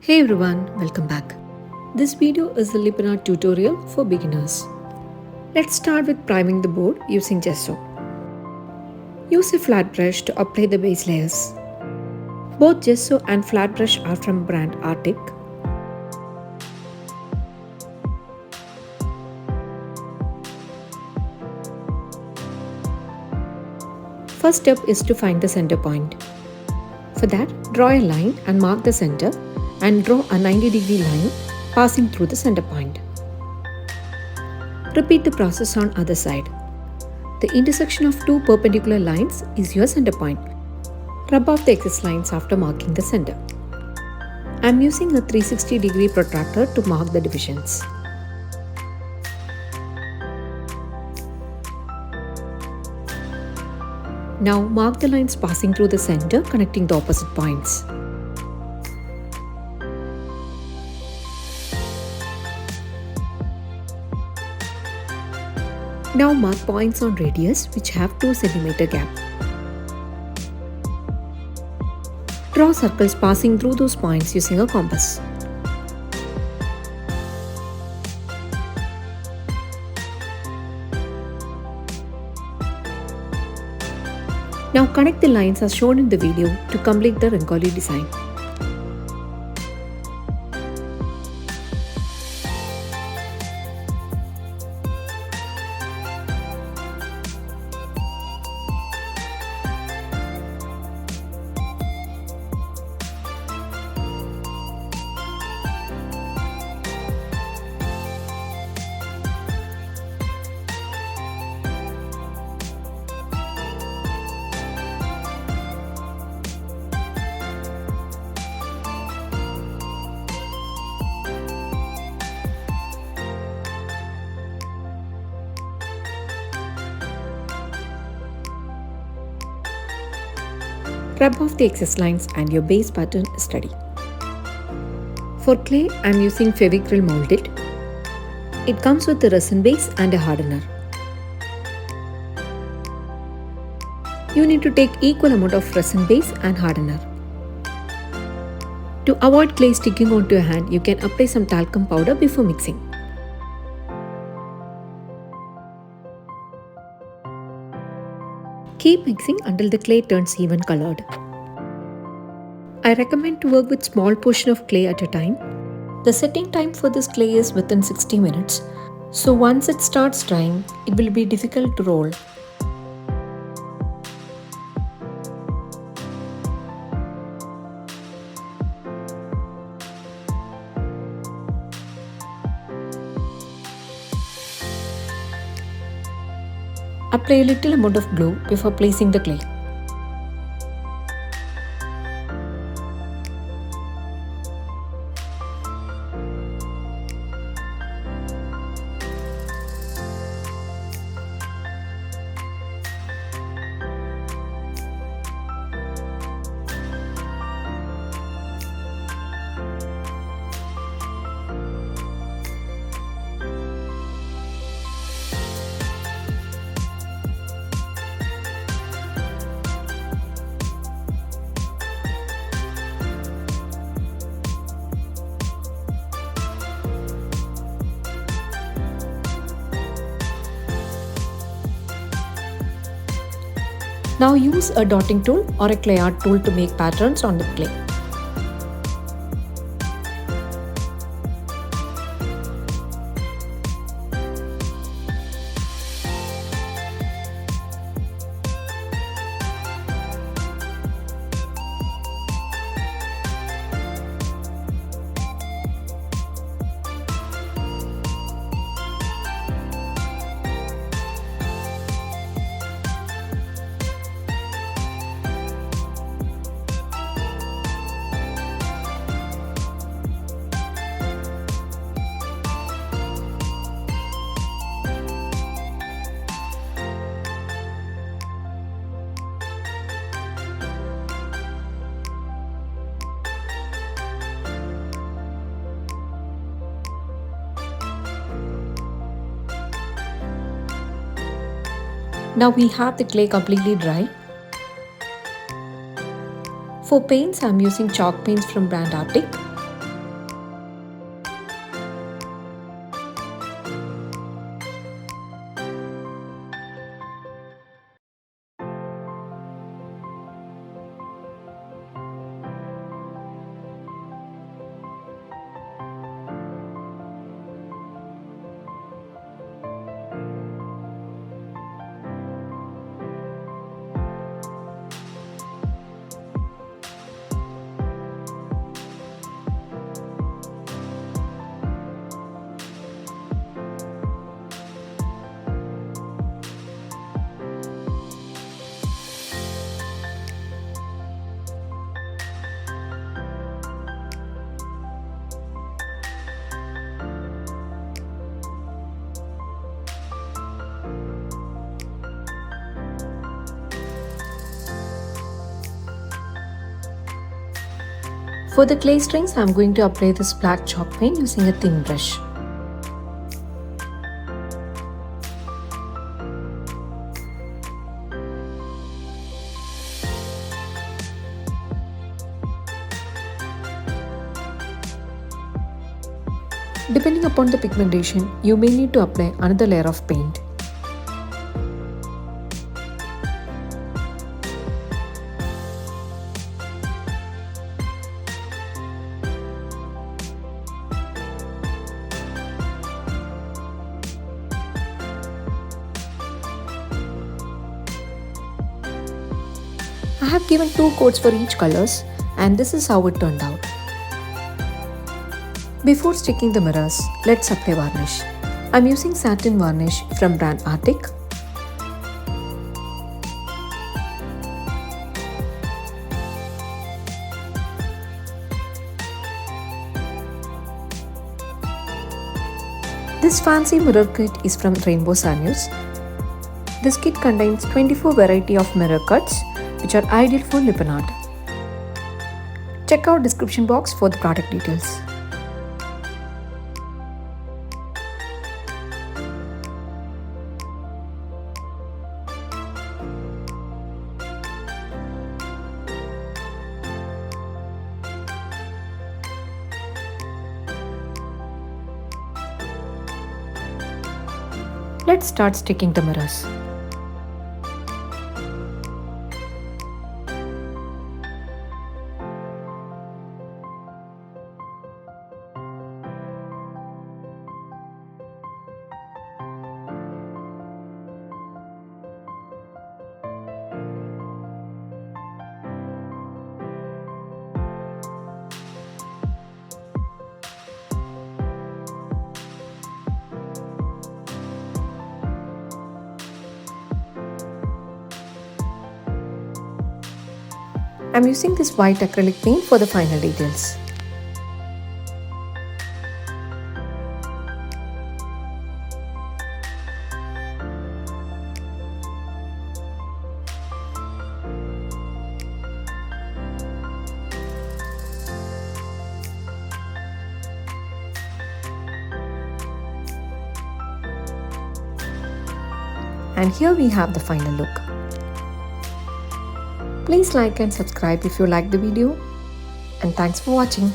Hey everyone, welcome back. This video is a lip art tutorial for beginners. Let's start with priming the board using gesso. Use a flat brush to apply the base layers. Both gesso and flat brush are from brand Arctic. First step is to find the center point. For that, draw a line and mark the center and draw a 90-degree line passing through the center point. Repeat the process on other side. The intersection of two perpendicular lines is your center point. Rub off the excess lines after marking the center. I am using a 360-degree protractor to mark the divisions. Now mark the lines passing through the center connecting the opposite points. Now mark points on radius which have 2 cm gap. Draw circles passing through those points using a compass. Now connect the lines as shown in the video to complete the Rangoli design. Rub off the excess lines and your base pattern is ready. For clay, I am using Fevicryl molded. It comes with a resin base and a hardener. You need to take equal amount of resin base and hardener. To avoid clay sticking onto your hand, you can apply some talcum powder before mixing. Keep mixing until the clay turns even colored. I recommend to work with small portion of clay at a time. The setting time for this clay is within 60 minutes, so once it starts drying, it will be difficult to roll. Apply a little amount of glue before placing the clay. Now use a dotting tool or a clay art tool to make patterns on the clay. Now we have the clay completely dry. For paints, I am using chalk paints from brand Arctic. For the clay strings, I'm going to apply this black chalk paint using a thin brush. Depending upon the pigmentation, you may need to apply another layer of paint. I have given 2 coats for each colors, and this is how it turned out. Before sticking the mirrors, let's apply varnish. I'm using satin varnish from brand Arctic. This fancy mirror kit is from Rainbow Sanus. This kit contains 24 variety of mirror cuts, which are ideal for Lippin art. Check out description box for the product details. Let's start sticking the mirrors. I'm using this white acrylic paint for the final details. And here we have the final look. Please like and subscribe if you like the video, and thanks for watching.